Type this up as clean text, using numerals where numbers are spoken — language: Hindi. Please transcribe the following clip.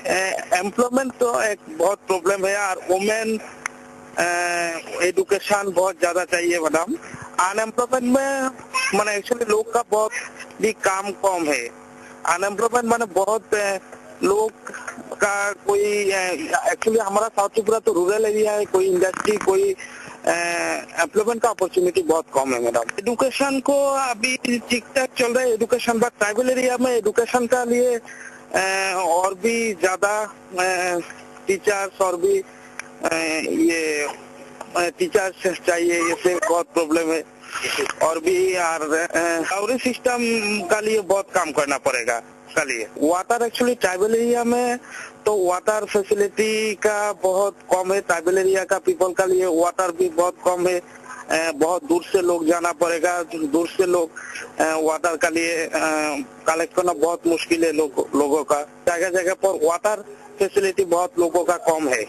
एम्प्लॉयमेंट तो एक बहुत प्रॉब्लम है और वुमेन एजुकेशन बहुत ज्यादा चाहिए मैडम। अनएम्प्लॉयमेंट में माने एक्चुअली लोग का बहुत भी काम कम है। अनएम्प्लॉयमेंट माने बहुत लोग का कोई एक्चुअली हमारा साउथ त्रिपुरा तो रूरल एरिया है, कोई इंडस्ट्री कोई एम्प्लॉयमेंट का अपॉर्चुनिटी बहुत कम है मैडम। एजुकेशन को अभी ठीक ठाक चल रहा है एजुकेशन, बट ट्राइबल एरिया में एजुकेशन का लिए और भी ज्यादा टीचर्स और भी ये टीचर्स चाहिए, इससे बहुत प्रॉब्लम है। और भी यार सिस्टम का लिए बहुत काम करना पड़ेगा का लिए। वाटर एक्चुअली ट्राइबल एरिया में तो वाटर फैसिलिटी का बहुत कम है। ट्राइबल एरिया का पीपल का लिए वाटर भी बहुत कम है। बहुत दूर से लोग जाना पड़ेगा, दूर से लोग वाटर का लिए कलेक्ट करना बहुत मुश्किल है लोगों का। जगह जगह पर वाटर फैसिलिटी बहुत लोगों का कम है।